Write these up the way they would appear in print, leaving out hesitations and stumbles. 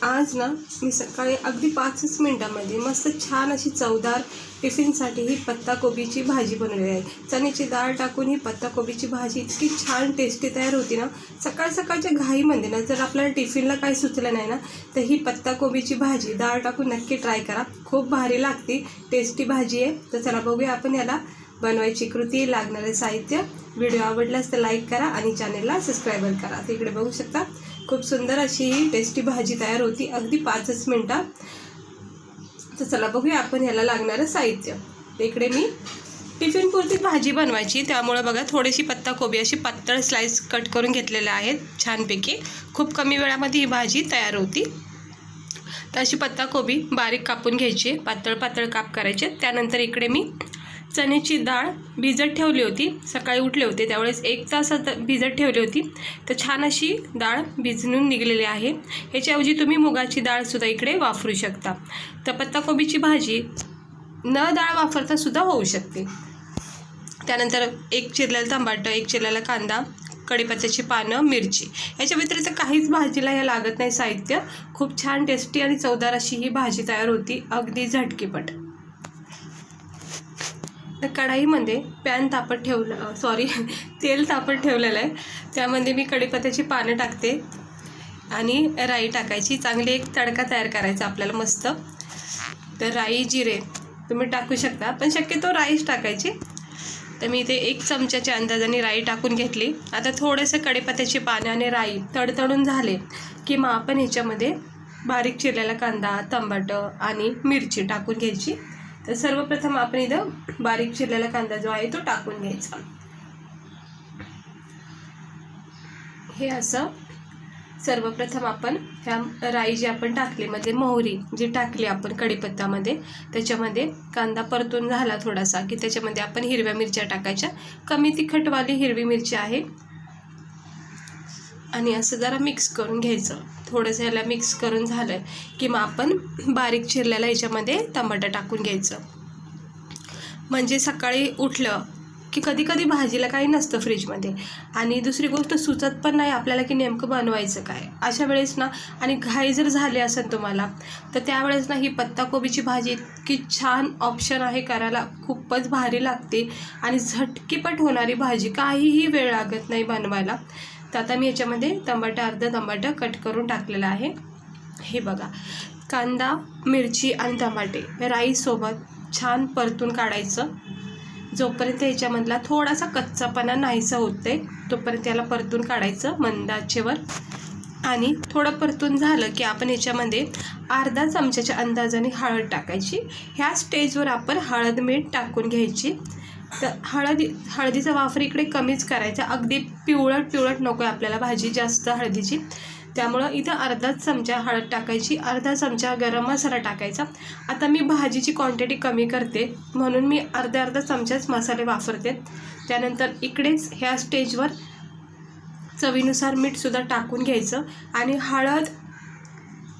आज ना मी सकाळी अगदी 5च मिनिटांमध्ये मस्त छान अशी चवदार टिफिनसाठी ही पत्ताकोबीची भाजी बनवली आहे। चण्याची डाळ टाकून ही पत्ताकोबीची भाजी इतकी छान टेस्टी तयार होती ना। सकाळ सकाळच्या घाईमध्ये ना जर आपल्याला टिफिनला काही सुचलं नाही ना तर ही पत्ताकोबीची भाजी डाळ टाकून नक्की ट्राय करा, खूप भारी लागते, टेस्टी भाजी आहे। तर चला बघूया आपण याला बनवायची कृती, लागणारे साहित्य। व्हिडिओ आवडल्यास तर लाईक करा आणि चॅनलला सबस्क्राइब करा। तर इकडे बघू शकता खूप सुंदर अशी ही टेस्टी भाजी तयार होती अगदी 5च मिनिटात। तर चला बघूया आपण याला लागणारे साहित्य। इकडे मी टिफिन पुरती भाजी बनवायची, त्यामुळे बघा थोडीशी पत्ताकोबी अशी पातळ स्लाइस कट करून घेतलेल्या आहेत छानपैकी। खूप कमी वेळामध्ये ही भाजी तयार होती। तर अशी पत्ताकोबी बारीक कापून घ्यायची, पातळ पातळ काप करायचे। त्यानंतर इकडे मी चण्याची डाळ भिजत ठेवली होती, सकाळी उठले होते त्यावेळेस 1 तास भिजत ठेवली होती। तर छान अशी डाळ भिजून निघलेली आहे। ह्याच्याऐवजी तुम्ही मुगाची डाळसुद्धा इकडे वापरू शकता। तर पत्ताकोबीची भाजी न डाळ वापरता सुद्धा होऊ शकते। त्यानंतर 1 चिरलेला टमाटर, 1 चिरलेला कांदा, कढीपत्त्याची पानं, मिरची, याच्या व्यतिरिक्त काहीच भाजीला या लागत नाही साहित्य। खूप छान टेस्टी आणि चवदार अशी ही भाजी तयार होती अगदी झटकीपट। तर कढाईमध्ये तेल तापत ठेवलेलं आहे। त्यामध्ये मी कढीपत्त्याची पानं टाकते आणि राई टाकायची। चांगली एक तडका तयार करायचा आपल्याला मस्त। तर राई जिरे तुम्ही टाकू शकता, पण शक्यतो राईच टाकायची। तर मी इथे 1 चमच्याच्या अंदाजाने राई टाकून घेतली। आता थोडेसे कढीपत्त्याची पानं आणि राई तडतडून झाले की मग आपण ह्याच्यामध्ये बारीक चिरलेला कांदा, टमाटर आणि मिरची टाकून घ्यायची। तर सर्वप्रथम आपण इथं बारीक चिरलेला कांदा जो आहे तो टाकून घ्यायचा। हे असं सर्वप्रथम आपण ह्या राई जी आपण टाकली, म्हणजे मोहरी जी टाकली आपण कढीपत्त्यामध्ये, त्याच्यामध्ये कांदा परतून झाला थोडासा की त्याच्यामध्ये आपण हिरव्या मिरच्या टाकायच्या। कमी तिखटवाली हिरवी मिरची आहे आणि असं जरा मिक्स करून घ्यायचं। थोडंसं याला मिक्स करून झालं की मग आपण बारीक चिरलेला याच्यामध्ये टमाटर टाकून घ्यायचं। म्हणजे सकाळी उठलं की कधी कधी भाजीला काही नसतं फ्रीजमध्ये आणि दुसरी गोष्ट सुचत पण नाही आपल्याला की नेमकं बनवायचं काय। अशा वेळेस ना, आणि घाई जर झाली असेल तुम्हाला, तर त्यावेळेस ना ही पत्ताकोबीची भाजी इतकी छान ऑप्शन आहे करायला, खूपच भारी लागते आणि झटकीपट होणारी भाजी, काहीही वेळ लागत नाही बनवायला। तर आता मी याच्यामध्ये अर्धा टमाटर कट करून टाकलेला आहे। हे बघा, कांदा, मिरची आणि टमाटे राईसोबत छान परतून काढायचं। जोपर्यंत ह्याच्यामधला थोडासा कच्चापणा नाहीसा होते तोपर्यंत याला परतून काढायचं मंद आचेवर। आणि थोडं परतून झालं की आपण ह्याच्यामध्ये अर्धा चमच्याच्या अंदाजाने हळद टाकायची। ह्या स्टेजवर आपण हळद मीठ टाकून घ्यायची। तर हळदीचा वापर इकडे कमीच करायचा, अगदी पिवळट नको आहे आपल्याला भाजी जास्त हळदीची। त्यामुळं इथं अर्धा चमचा हळद टाकायची, अर्धा चमचा गरम मसाला टाकायचा। आता मी भाजीची क्वांटिटी कमी करते म्हणून मी अर्धा चमचाच मसाले वापरते। त्यानंतर इकडेच ह्या स्टेजवर चवीनुसार मीठसुद्धा टाकून घ्यायचं आणि हळद,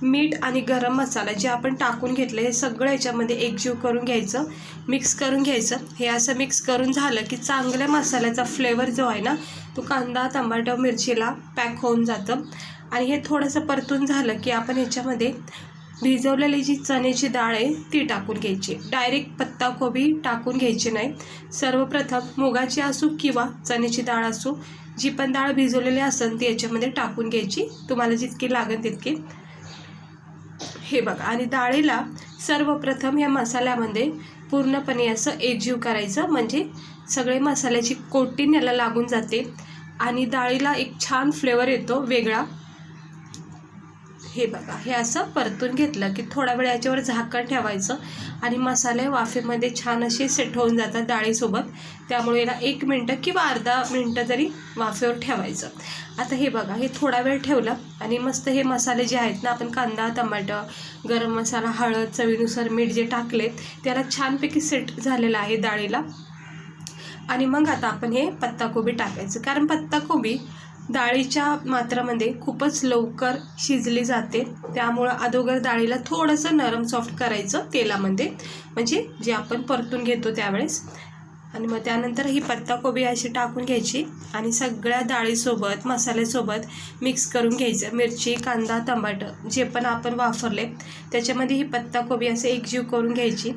मीठ आणि गरम मसाला जे आपण टाकून घेतलं हे सगळं याच्यामध्ये एकजीव करून घ्यायचं, मिक्स करून घ्यायचं। हे असं मिक्स करून झालं की चांगल्या मसाल्याचा फ्लेवर जो आहे ना तो कांदा, टमाटर, मिरचीला पॅक होऊन जातं। आणि हे थोडंसं परतून झालं की आपण ह्याच्यामध्ये भिजवलेली जी चण्याची डाळ आहे ती टाकून घ्यायची। डायरेक्ट पत्ताकोबी टाकून घ्यायची नाही। सर्वप्रथम मुगाची असो किंवा चण्याची डाळ असो, जी पण डाळ भिजवलेली असेल ती याच्यामध्ये टाकून घ्यायची, तुम्हाला जितकी लागेल तितकी। हे बघा, आणि डाळीला सर्वप्रथम या मसाल्यामध्ये पूर्णपणे असं एकजीव करायचं, म्हणजे सगळे मसाल्याची कोटिंग याला लागून जाते आणि डाळीला एक छान फ्लेवर येतो वेगळा। हे बघा, हे असं परतून घेतलं की थोडा वेळ याच्यावर झाकण ठेवायचं आणि मसाले वाफेमध्ये छान असे सेट होऊन जातात डाळीसोबत। त्यामुळे याला 1 मिनटं किंवा अर्धा मिनटं तरी वाफेवर ठेवायचं। आता हे बघा, हे थोडा वेळ ठेवलं आणि मस्त हे मसाले जे आहेत ना, आपण कांदा, टमाटर, गरम मसाला, हळद, चवीनुसार मीठ जे टाकलेत त्याला छानपैकी सेट झालेलं आहे डाळीला। आणि मग आता आपण हे पत्ताकोबी टाकायचं, कारण पत्ताकोबी डाळीच्या मात्रामध्ये खूपच लवकर शिजली जाते। त्यामुळं अगोदर डाळीला थोडंसं नरम सॉफ्ट करायचं तेलामध्ये, म्हणजे जे आपण परतून घेतो त्यावेळेस। आणि मग त्यानंतर ही पत्ताकोबी अशी टाकून घ्यायची आणि सगळ्या डाळीसोबत मसाल्यासोबत मिक्स करून घ्यायचं. मिरची, कांदा, टमाटर जे पण आपण वापरले त्याच्यामध्ये ही पत्ताकोबी असे एकजीव करून घ्यायची.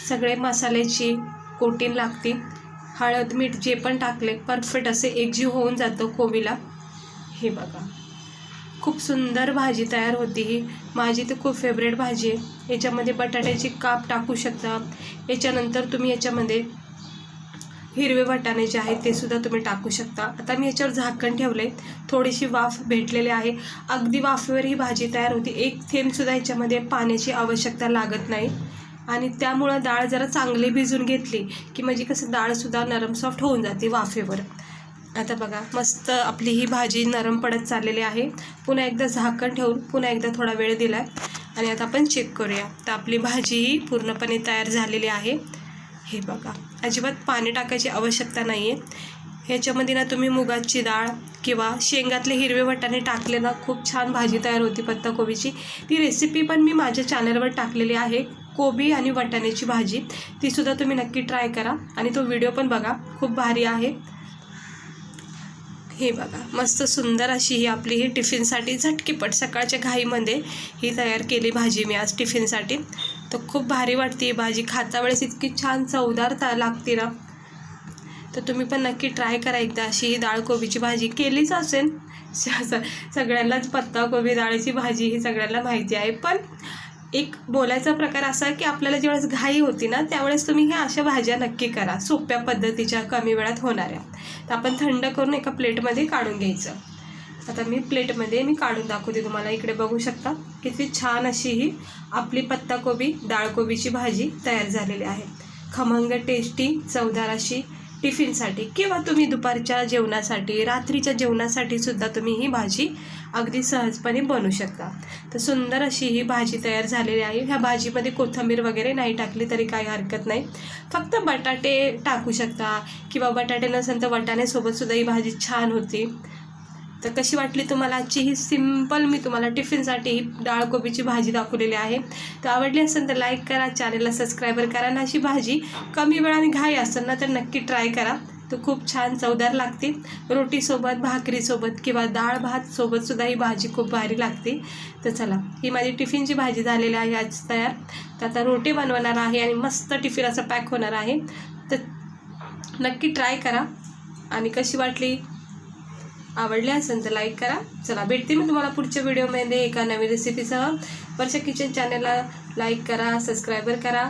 सगळे मसाल्याची कोटिंग लागते. हळद मीठ जे पण टाकले परफेक्ट असे एकजीव होऊन जातं कोबीला. हे बघा खूप सुंदर भाजी तयार होती. ही माझी तर खूप फेवरेट भाजी आहे. याच्यामध्ये बटाट्याची काप टाकू शकता. याच्यानंतर तुम्ही याच्यामध्ये हिरवे वाटाणे जे आहेत ते सुद्धा तुम्ही टाकू शकता. आता मी याच्यावर झाकण ठेवले, थोडीशी वाफ भेटलेली आहे. अगदी वाफेवर ही भाजी तयार होती. एक थेंबसुद्धा याच्यामध्ये पाण्याची आवश्यकता लागत नाही आणि त्यामुळं डाळ जरा चांगली भिजून घेतली की म्हणजे कसं डाळसुद्धा नरम सॉफ्ट होऊन जाते वाफेवर. आता बघा मस्त आपली ही भाजी नरम पडत चाललेली आहे. पुन्हा एकदा झाकण ठेवून पुन्हा एकदा थोडा वेळ दिला आणि आता आपण चेक करूया. तर आपली भाजी ही पूर्णपणे तयार झालेली आहे. हे बघा अजिबात पाणी टाकायची आवश्यकता नाही आहे. ह्याच्यामध्ये ना तुम्ही मुगाची डाळ किंवा शेंगातले हिरवे वाटाणे टाकले ना खूप छान भाजी तयार होती पत्ताकोबीची. ती रेसिपी पण मी माझ्या चॅनलवर टाकलेली आहे. कोबी आणि वाटाण्याची भाजी तीसुद्धा तुम्ही नक्की ट्राय करा आणि तो व्हिडिओ पण बघा, खूप भारी आहे. हे बघा मस्त सुंदर अशी ही आपली ही टिफिनसाठी झटकीपट सकाळच्या घाईमध्ये ही तयार केली भाजी मी आज टिफिनसाठी. तर खूप भारी वाटते ही भाजी. खाता वेळेस इतकी छान चवदार लागते ना. तर तुम्ही पण नक्की ट्राय करा एकदा. अशी ही डाळ कोबीची भाजी केलीच असेल सगळ्यांनाच. पत्ताकोबी डाळीची भाजी ही सगळ्यांना माहिती आहे. पण एक बोलायचा प्रकार असा की आपल्याला ज्यावेळेस घाई होती ना त्यावेळेस तुम्ही ह्या अशा भाज्या नक्की करा, सोप्या पद्धतीच्या, कमी वेळात होणाऱ्या. तर आपण थंड करून एका प्लेटमध्ये काढून घ्यायचं. आता मी प्लेटमध्ये काढून दाखवते तुम्हाला. इकडे बघू शकता किती छान अशी ही आपली पत्ताकोबी डाळकोबीची भाजी तयार झालेली आहे. खमंग टेस्टी चवदार अशी टिफिनसाठी किंवा तुम्ही दुपारच्या जेवणासाठी, रात्रीच्या जेवणासाठी सुद्धा तुम्ही ही भाजी अगदी सहजपणे बनवू शकता. तर सुंदर अशी ही भाजी तयार झालेली आहे. ह्या भाजीमध्ये कोथिंबीर वगैरे नाही टाकली तरी काही हरकत नाही. फक्त बटाटे टाकू शकता किंवा बटाटे नसेल तर वाटाण्यासोबतसुद्धा ही भाजी छान होती. तर कशी वाटली तुम्हाला आजची ही सिंपल मी तुम्हाला टिफिनसाठी ही डाळ कोबीची भाजी दाखवलेली आहे. तर आवडली असेल तर लाईक करा, चॅनलला सबस्क्राईबर करा आणि अशी भाजी कमी वेळाने घाई असेल ना तर नक्की ट्राय करा. तर खूप छान चवदार लागते. रोटीसोबत, भाकरीसोबत किंवा डाळ भात सोबतसुद्धा ही भाजी खूप भारी लागते. तर चला ही माझी टिफिनची भाजी झालेली आहे आज तयार. तर आता रोटी बनवणार आहे आणि मस्त टिफिन असं पॅक होणार आहे. तर नक्की ट्राय करा आणि कशी वाटली आवडली असेल तर लाईक करा. चला भेटते मी तुम्हाला पुढच्या व्हिडिओमध्ये एका नवीन रेसिपीसह. वर्षा किचन चॅनलला लाईक करा, सबस्क्राईबर करा.